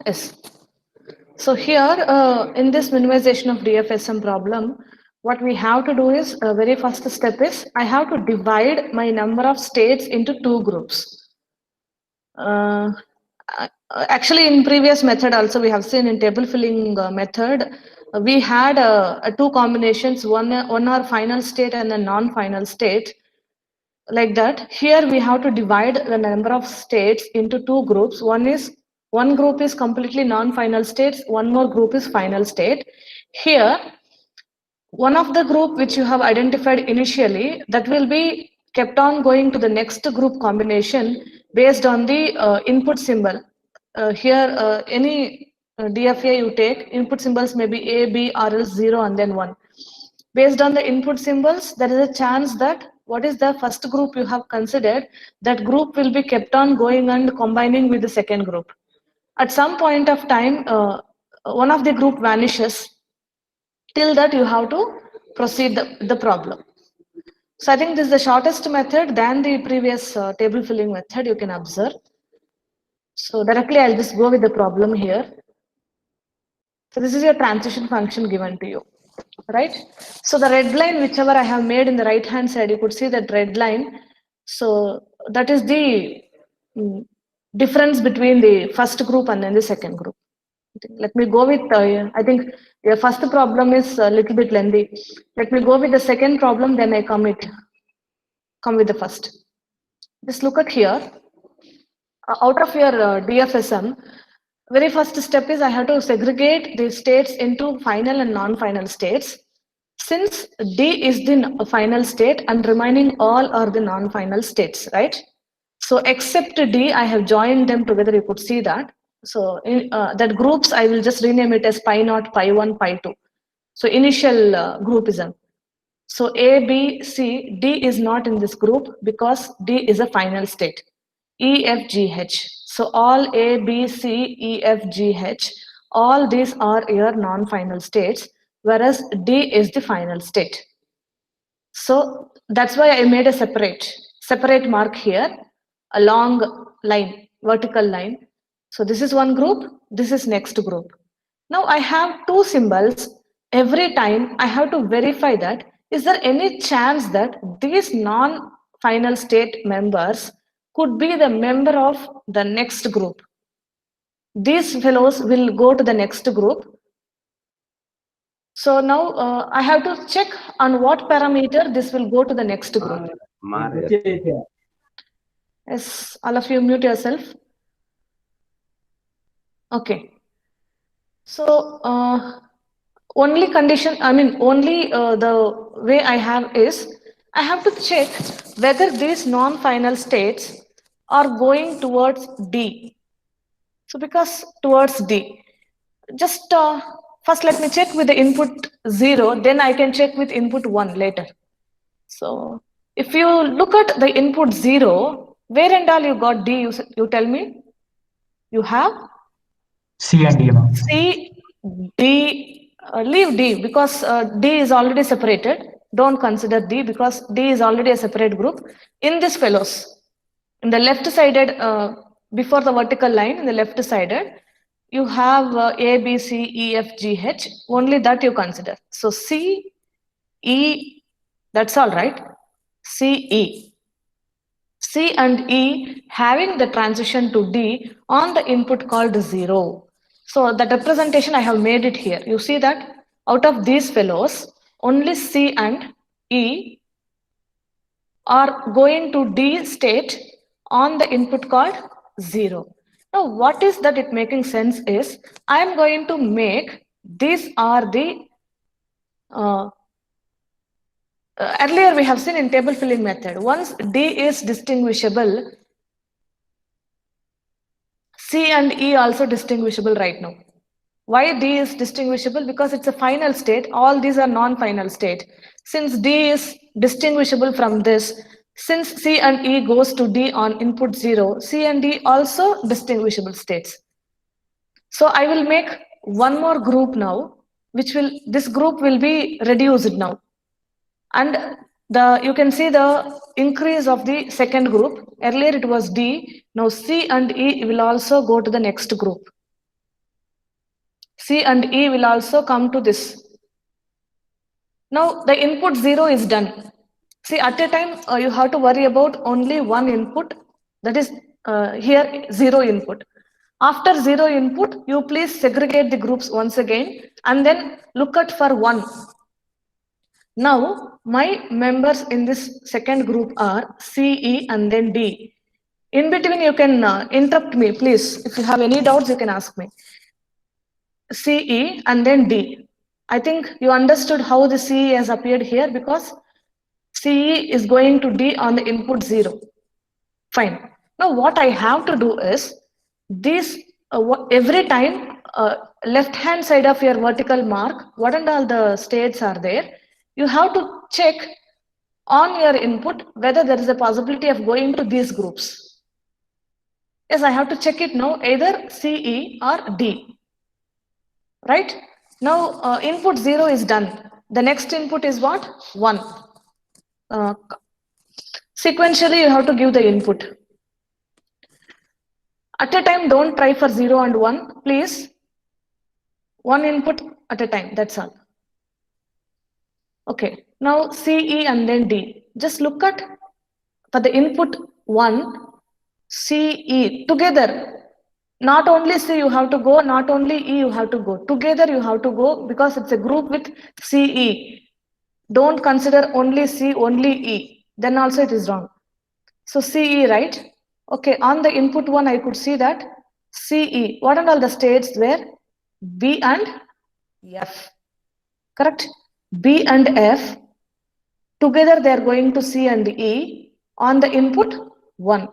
Yes. So here, in this minimization of DFSM problem, what we have to do is, very first step is, I have to divide my number of states into two groups. Uh, Actually, in previous method also, we have seen in table filling method, we had two combinations, one are final state and a non-final state. Like that, here we have to divide the number of states into two groups. One group is completely non-final states, one more group is final state. Here, one of the group which you have identified initially, that will be kept on going to the next group combination based on the input symbol. Here, any DFA you take, input symbols may be A, B, or else 0 and then 1. Based on the input symbols, there is a chance that what is the first group you have considered, that group will be kept on going and combining with the second group. At some point of time, one of the group vanishes. Till that, you have to proceed the problem. So I think this is the shortest method than the previous table filling method you can observe. So directly I'll just go with the problem here. So this is your transition function given to you, right? So the red line, whichever I have made in the right hand side, you could see that red line. So that is the difference between the first group and then the second group. Let me go with, I think your first problem is a little bit lengthy. Let me go with the second problem, then I come with the first. Just look at here. Out of your DFSM, very first step is I have to segregate the states into final and non-final states. Since D is the final state and remaining all are the non-final states, right? So except D, I have joined them together. You could see that. So in, that groups, I will just rename it as pi naught, pi 1, pi 2. So initial groupism. So A, B, C, D is not in this group because D is a final state. E, F, G, H. So all A, B, C, E, F, G, H, all these are your non-final states, whereas D is the final state. So that's why I made a separate mark here, a long line, vertical line. So this is one group, this is next group. Now I have two symbols. Every time I have to verify that, is there any chance that these non-final state members could be the member of the next group? These fellows will go to the next group. So now I have to check on what parameter this will go to the next group. Yes, all of you mute yourself. Okay. So only condition, only the way I have is, I have to check whether these non-final states are going towards D. So because towards D, just first let me check with the input 0, then I can check with input 1 later. So if you look at the input 0, where and all you got D, you tell me? You have? C and D, ma'am. C, D, leave D because D is already separated. Don't consider D because D is already a separate group. In this fellows, in the left sided, before the vertical line, in the left sided, you have A, B, C, E, F, G, H. Only that you consider. So C, E, that's all right. C, E. C and E having the transition to D on the input called 0. So the representation I have made it here. You see that out of these fellows, only C and E are going to D state on the input called 0. Now what is that it making sense is, I am going to make these are the earlier we have seen in table filling method, once D is distinguishable, C and E also distinguishable right now. Why D is distinguishable? Because it's a final state. All these are non-final state. Since D is distinguishable from this, since C and E goes to D on input 0, C and D also distinguishable states. So I will make one more group now, this group will be reduced now. And You can see the increase of the second group. Earlier it was D. Now C and E will also go to the next group. C and E will also come to this. Now the input 0 is done. See, at a time you have to worry about only one input, that is here 0 input. After 0 input, you please segregate the groups once again and then look at for 1. Now, my members in this second group are C, E, and then D. In between, you can interrupt me, please. If you have any doubts, you can ask me. C, E, and then D. I think you understood how the C has appeared here because CE is going to D on the input 0. Fine. Now, what I have to do is this every time left hand side of your vertical mark, what and all the states are there, you have to check on your input whether there is a possibility of going to these groups. Yes, I have to check it now, either CE or D. Right? Now, input 0 is done. The next input is what? 1. Sequentially, you have to give the input. At a time, don't try for 0 and 1. Please, one input at a time. That's all. Okay. Now, C, E, and then D. Just look at for the input 1, C, E. Together, not only C you have to go, not only E you have to go. Together you have to go because it's a group with C, E. Don't consider only C, only E. Then also it is wrong. So CE, right? Okay, on the input 1, I could see that CE. What are all the states were? B and F. Correct? B and F. Together they are going to C and E on the input 1.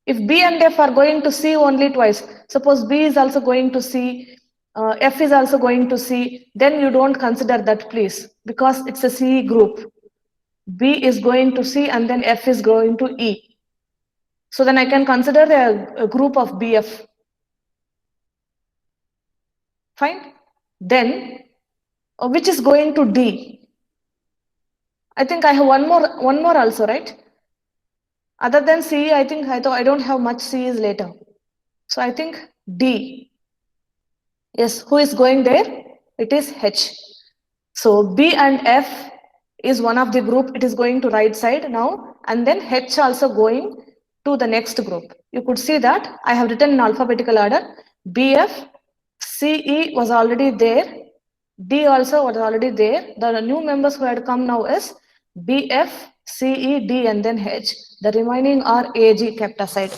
If B and F are going to C only twice, suppose B is also going to C, F is also going to C, then you don't consider that, please, because it's a C group. B is going to C and then F is going to E. So then I can consider the group of BF. Fine. Then, which is going to D? I think I have one more also, right? Other than C, I think I don't have much C's later. So I think D. Yes, who is going there? It is H. So B and F is one of the group. It is going to right side now, and then H also going to the next group. You could see that I have written in alphabetical order. BF, CE was already there. D also was already there. The new members who had come now is BF, CE, D, and then H. The remaining are AG kept aside.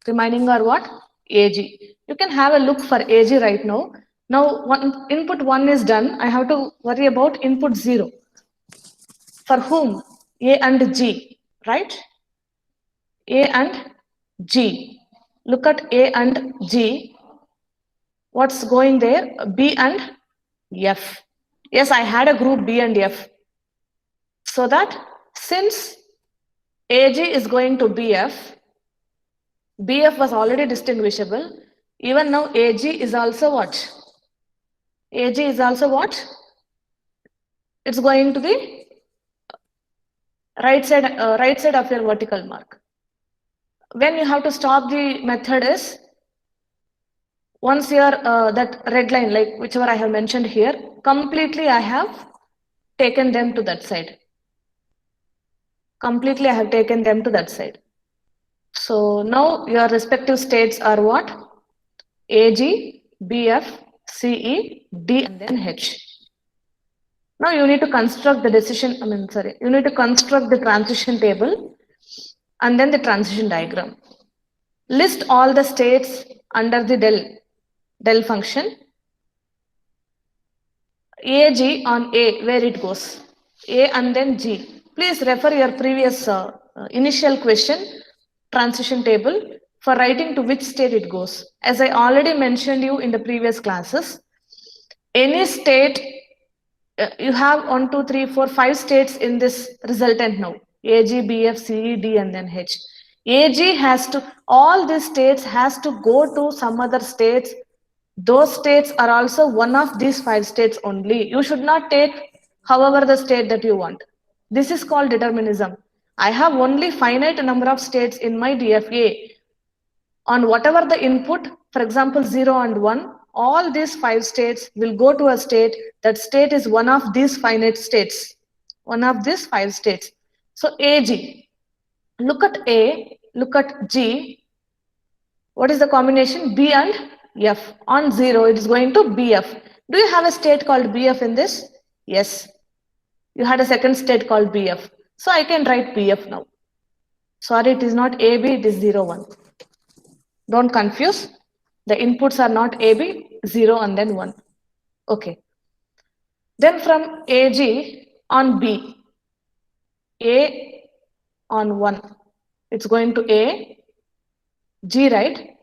Remaining are what? AG. You can have a look for AG right now. Now, input 1 is done. I have to worry about input 0. For whom? A and G, right? A and G. Look at A and G. What's going there? B and F. Yes, I had a group B and F. So that since AG is going to BF, BF was already distinguishable. Even now AG is also what? AG is also what? It's going to the right side of your vertical mark. When you have to stop the method is once your that red line, like whichever I have mentioned here, completely I have taken them to that side. Completely I have taken them to that side. So now your respective states are what? AG, BF, CE, D, and then H. Now you need to construct the you need to construct the transition table and then the transition diagram. List all the states under the del function. AG on A, where it goes. A and then G. Please refer your previous initial question, transition table, for writing to which state it goes. As I already mentioned you in the previous classes, any state, you have 1, 2, 3, 4, 5 states in this resultant now. AG, BF, CE, D, and then H. AG has to, all these states has to go to some other states. Those states are also one of these 5 states only. You should not take however the state that you want. This is called determinism. I have only finite number of states in my DFA. On whatever the input, for example, 0 and 1, all these 5 states will go to a state. That state is one of these finite states, one of these 5 states. So AG, look at A, look at G. What is the combination? B and F. On 0, it is going to BF. Do you have a state called BF in this? Yes. You had a second state called BF. So I can write BF now. Sorry, it is not AB, it is 0, 1. Don't confuse. The inputs are not AB, 0 and then 1. Okay. Then from AG on B, A on 1, it's going to A, G, right?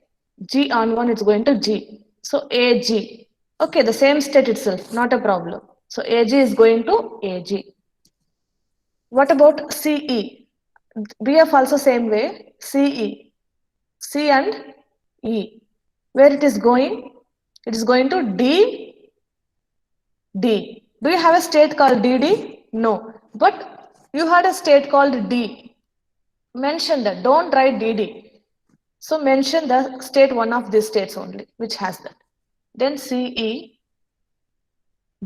G on 1, it's going to G. So AG. Okay, the same state itself, not a problem. So AG is going to AG. What about CE? BF also same way, CE. C and E. Where it is going? It is going to D, D. Do you have a state called DD? No. But you had a state called D. Mention that. Don't write DD. So mention the state one of these states only, which has that. Then CE,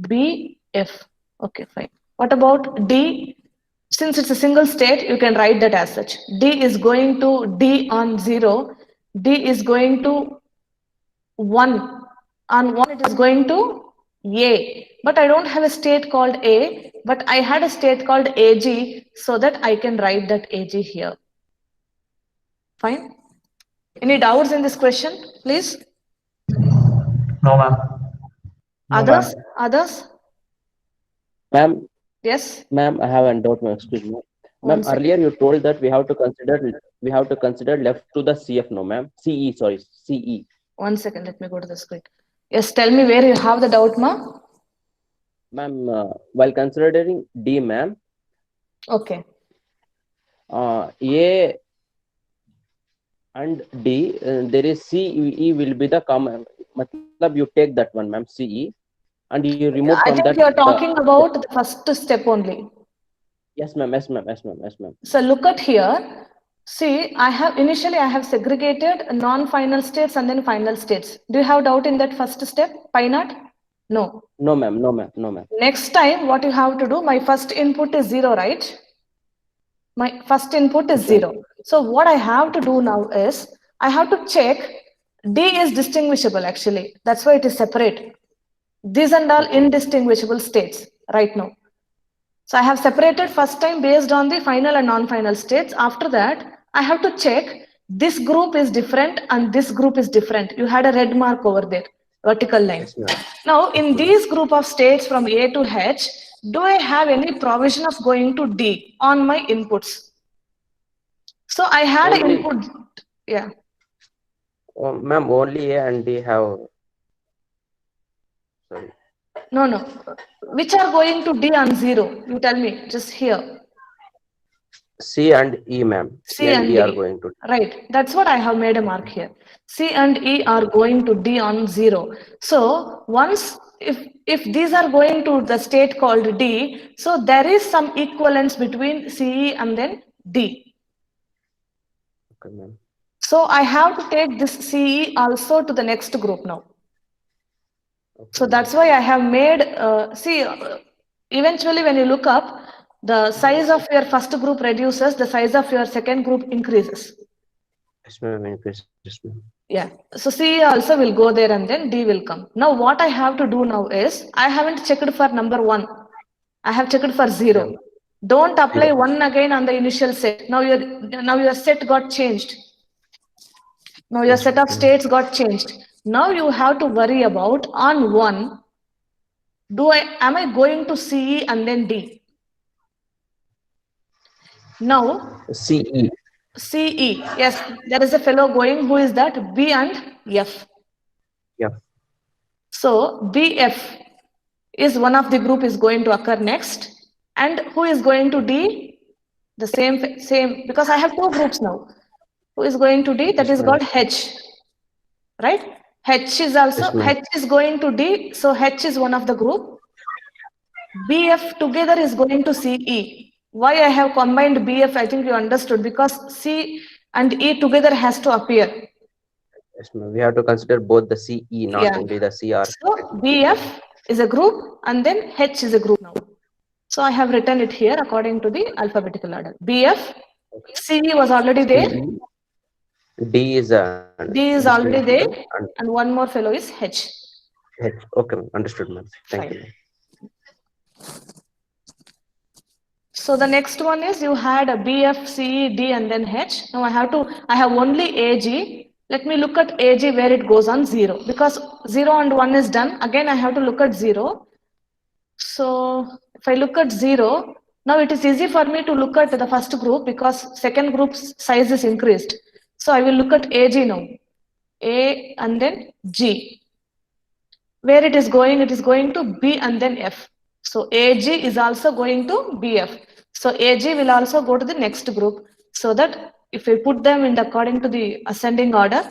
B, F. Okay, fine. What about D? Since it's a single state, you can write that as such. D is going to D on 0. D is going to 1. On 1, it is going to A. But I don't have a state called A, but I had a state called AG, so that I can write that AG here. Fine? Any doubts in this question, please? No, ma'am. No, Others? ma'am. Others? Ma'am, Yes? ma'am, I have a doubt, ma'am. Excuse me. One Ma'am, second. earlier you told that we have to consider left to the CF, no, ma'am. CE, sorry, CE. 1 second, let me go to the screen. Yes, tell me where you have the doubt, ma? Ma'am, while considering D, ma'am, Okay. A and D, there is CE will be the common. Matlab you take that one, ma'am, CE, and you remove I from think that. you're talking about the first step only. Yes, ma'am. Yes, ma'am. Yes, ma'am. Yes, ma'am. So look at here. See, I have segregated non-final states and then final states. Do you have doubt in that first step? Why not? No. No, ma'am. No, ma'am. No, ma'am. Next time, what you have to do, my first input is 0, right? My first input is 0. So what I have to do now is, I have to check D is distinguishable actually. That's why it is separate. These and all indistinguishable states right now. So I have separated first time based on the final and non-final states. After that, I have to check this group is different and this group is different. You had a red mark over there, vertical line. Yes, ma'am. Now, in these group of states from A to H, do I have any provision of going to D on my inputs? So I had an Only- input, yeah. Ma'am, only A and D have. Sorry. No. Which are going to D on 0? You tell me, just here. C and E, ma'am. C and E are E. going to. Right, that's what I have made a mark here. C and E are going to D on 0. So once, if these are going to the state called D, so there is some equivalence between CE and then D. Okay, ma'am. So I have to take this CE also to the next group now. Okay, So ma'am. that's why I have made, eventually when you look up, the size of your first group reduces, the size of your second group increases. Yes, ma'am. Yes, ma'am. Yeah, so C also will go there and then D will come. Now what I have to do now is, I haven't checked for number 1. I have checked for 0. Yeah. Don't apply 1 again on the initial set. Now your set got changed. Now your set of states got changed. Now you have to worry about on 1, am I going to CE and then D? Now CE. CE, yes, there is a fellow going, who is that? B and F. Yeah. So BF is one of the group is going to occur next. And who is going to D? The same, because I have 2 groups now. Who is going to D? That Yes, is ma'am. called H, right? H is also, Yes, ma'am. H is going to D, so H is one of the group. BF together is going to CE. Why I have combined BF, I think you understood, because C and E together has to appear. Yes, ma'am. We have to consider both the CE, not Yeah. only the CR. So BF is a group and then H is a group now. So I have written it here according to the alphabetical order. BF, CE was already there, D is D is already there, distribution and one more fellow is H. and H. Okay, ma'am. Understood, ma'am. Thank Fine. you, ma'am. So the next one is you had a BF, CE, D, and then H. Now I have only AG. Let me look at AG where it goes on 0, because 0 and 1 is done. Again, I have to look at 0. So if I look at 0, now it is easy for me to look at the first group because second group's size is increased. So I will look at AG now. A and then G. Where it is going to B and then F. So AG is also going to BF. So AG will also go to the next group. So that if we put them in according to the ascending order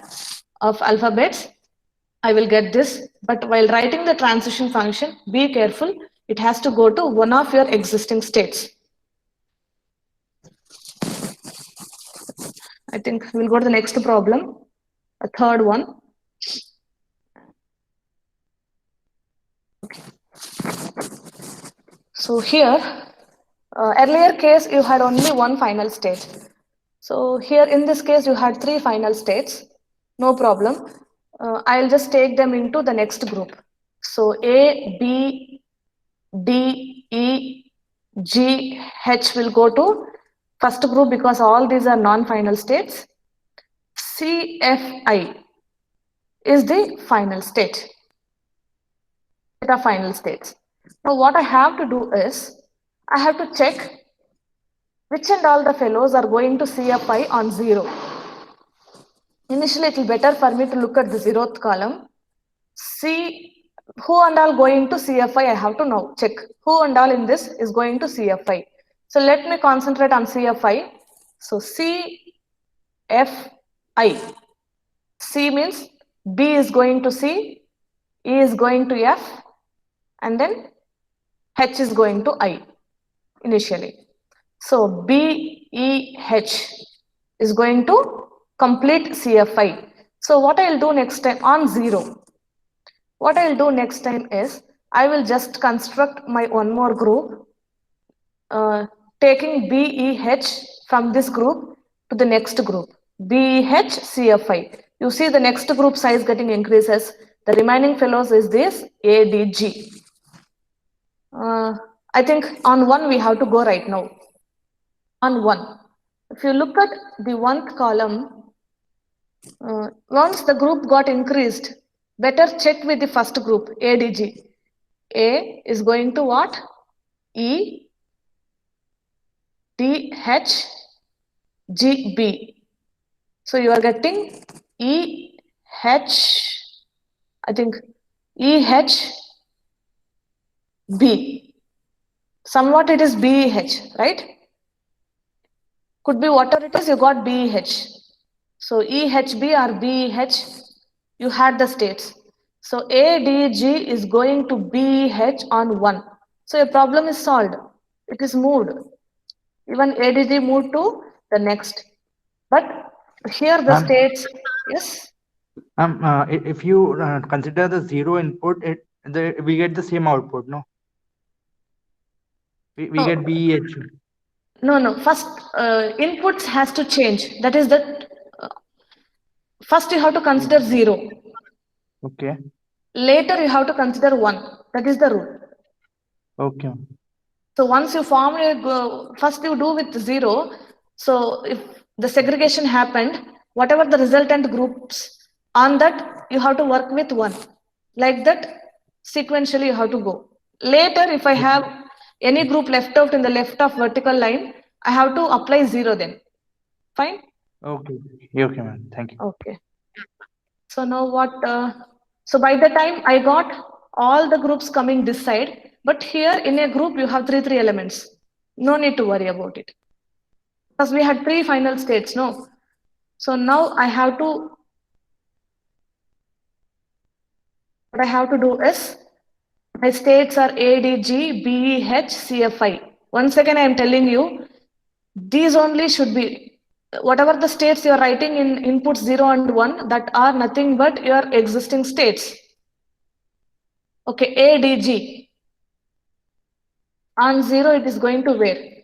of alphabets, I will get this. But while writing the transition function, be careful. It has to go to one of your existing states. I think we'll go to the next problem, a third one. So here, earlier case, you had only one final state. So here in this case, you had three final states. No problem. I'll just take them into the next group. So A, B, D, E, G, H will go to first group because all these are non-final states. C, F, I is the final state. The final states. Now what I have to do is, I have to check which and all the fellows are going to CFI on 0. Initially, it will be better for me to look at the 0th column. See who and all going to CFI, I have to now check who and all in this is going to CFI. So let me concentrate on CFI. So C, F, I. C means B is going to C, E is going to F, and then H is going to I initially. So B, E, H is going to complete CFI. So what I'll do next time on 0, what I'll do next time is I will just construct my one more group, taking BEH from this group to the next group, BEH CFI. You see the next group size getting increases. The remaining fellows is this ADG. I think on 1 we have to go right now. On 1. If you look at the 1th column, once the group got increased, better check with the first group, ADG. A is going to what? E, D, H, G, B. So you are getting E, H, I think E, H, B. Somewhat it is BEH, right? Could be whatever it is, you got BEH. So EHB or BEH, you had the states. So ADG is going to BEH on 1. So your problem is solved. It is moved. Even ADG moved to the next. But here the states, yes? If you consider the 0 input, we get the same output, no? We get BEH. No. First, inputs has to change. That is that. First, you have to consider 0. Okay. Later, you have to consider 1. That is the rule. Okay. So once you form first you do with 0. So if the segregation happened, whatever the resultant groups on that, you have to work with 1. Like that, sequentially you have to go. Later, if I have any group left out in the left of vertical line, I have to apply 0 then. Fine? Okay. Okay, ma'am. Thank you. Okay. So now what? So by the time I got all the groups coming this side, but here in a group you have three elements. No need to worry about it. Because we had 3 final states, no? So now I have to, what I have to do is, my states are ADG, BEH, CFI. Once again, I am telling you, These only should be, whatever the states you are writing in input 0 and 1, that are nothing but your existing states. Okay, ADG. On 0, it is going to where?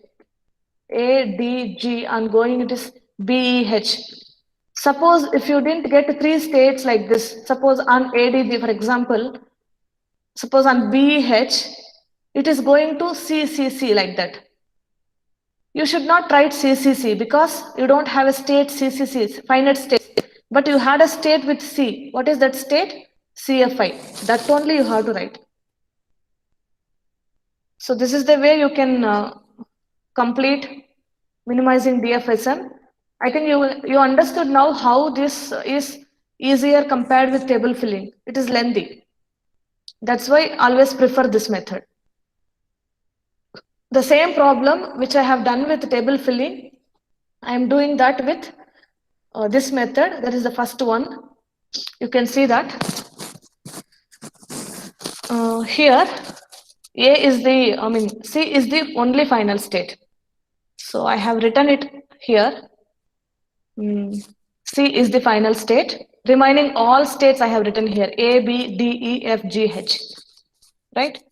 ADG, on going it is BEH. Suppose if you didn't get 3 states like this, suppose on ADG, for example, suppose on BEH, it is going to CCC like that. You should not write CCC because you don't have a state CCC, finite state, but you had a state with C. What is that state? CFI. That only you have to write. So this is the way you can complete minimizing DFSM. I think you understood now how this is easier compared with table filling. It is lengthy. That's why I always prefer this method. The same problem which I have done with table filling, I am doing that with this method. That is the first one. You can see that here C is the only final state. So I have written it here. C is the final state. Remaining all states I have written here, A, B, D, E, F, G, H, right?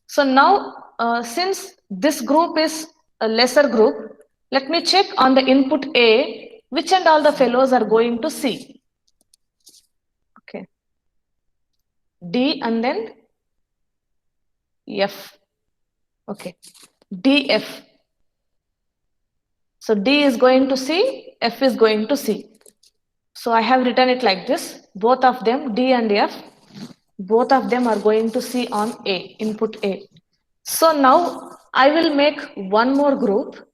So now, since this group is a lesser group, let me check on the input A, which and all the fellows are going to C. Okay. D and then F. Okay. DF. So D is going to C, F is going to C. So I have written it like this. Both of them, D and F, both of them are going to C on A, input A. So now I will make one more group.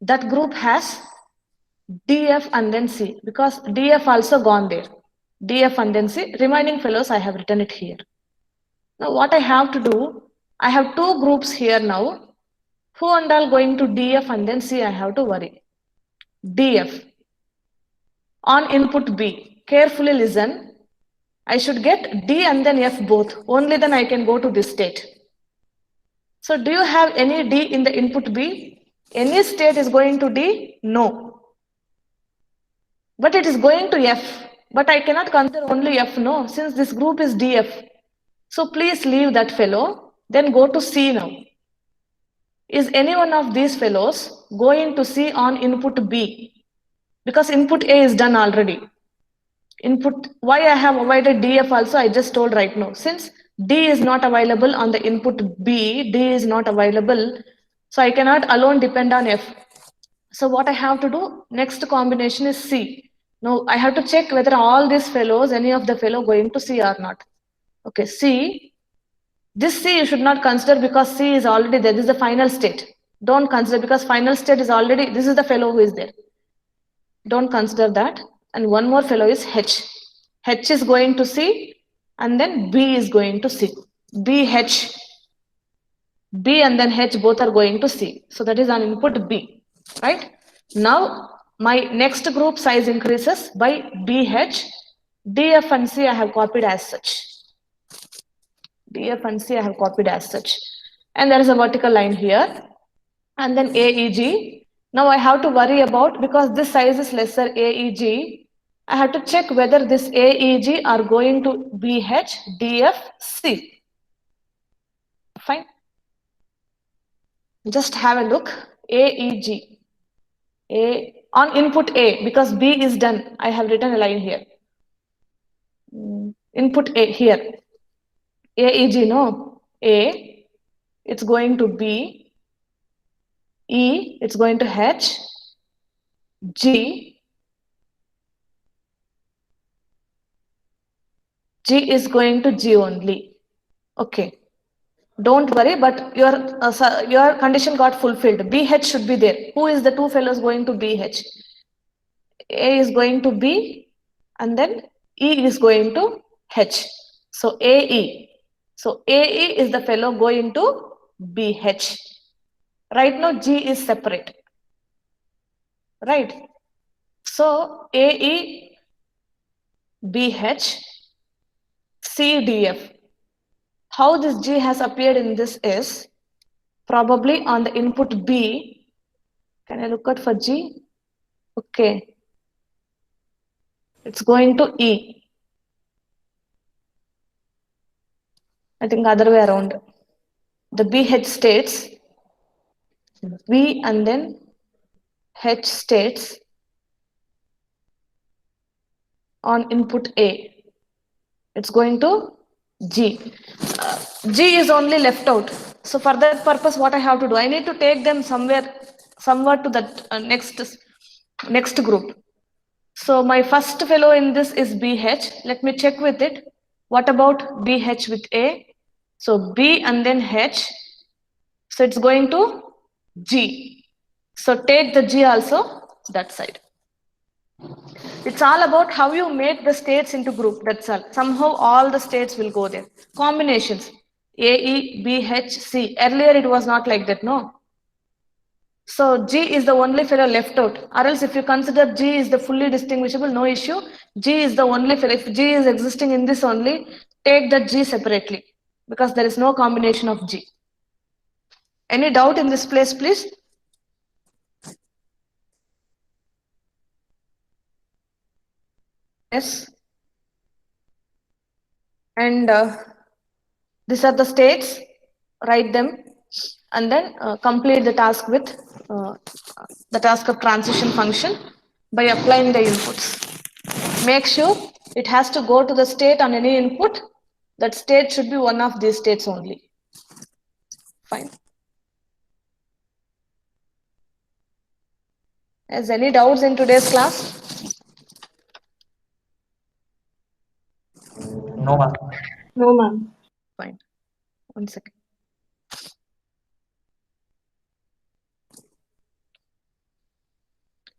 That group has DF and then C, because DF also gone there. DF and then C, remaining fellows I have written it here. Now what I have to do, I have two groups here now. Who and all going to DF and then C I have to worry. DF. On input B, carefully listen. I should get D and then F both. Only then I can go to this state. So do you have any D in the input B? Any state is going to D? No. But it is going to F. But I cannot consider only F, no, since this group is DF. So please leave that fellow. Then go to C now. Is any one of these fellows going to C on input B? Because input A is done already. Input, why I have avoided DF also, I just told right now. Since D is not available on the input B, D is not available, so I cannot alone depend on F. So what I have to do, next combination is C. Now I have to check whether all these fellows, any of the fellow going to C or not. Okay, C. This C you should not consider because C is already there. This is the final state. Don't consider because final state is already, this is the fellow who is there. Don't consider that. And one more fellow is H. H is going to C and then B is going to C. B, H. B and then H both are going to C. So that is on input B, right? Now my next group size increases by BH. DF and C I have copied as such. DF and C I have copied as such. And there is a vertical line here. And then AEG. Now I have to worry about, because this size is lesser, AEG, I have to check whether this AEG are going to BH, DF, C. Fine. Just have a look. AEG. On input A, because B is done, I have written a line here. Input A here. AEG, no. A, it's going to B. E, it's going to H. G. G is going to G only. Okay. Don't worry, but your condition got fulfilled. BH should be there. Who is the two fellows going to BH? A is going to B and then E is going to H. So AE. So AE is the fellow going to BH. Right now G is separate. Right. So AE, BH, CDF. How this G has appeared in this is probably on the input B, Can I look at for G? Okay. It's going to E. I think other way around. The BH states B and then H states on input A. It's going to G. G is only left out. So for that purpose, what I have to do? I need to take them somewhere to that next group. So my first fellow in this is BH. Let me check with it. What about BH with A? So B and then H. So it's going to G. So take the G also that side. It's all about how you make the states into group. That's all. Somehow all the states will go there. Combinations. A, E, B, H, C. Earlier it was not like that, no? So G is the only fellow left out. Or else if you consider G is the fully distinguishable, no issue. G is the only fellow. If G is existing in this only, take that G separately. Because there is no combination of G. Any doubt in this place, please? Yes. And these are the states. Write them. And then complete the task with the task of transition function by applying the inputs. Make sure it has to go to the state on any input. That state should be one of these states only. Fine. Has any doubts in today's class? No, ma'am. No, ma'am. Fine. 1 second.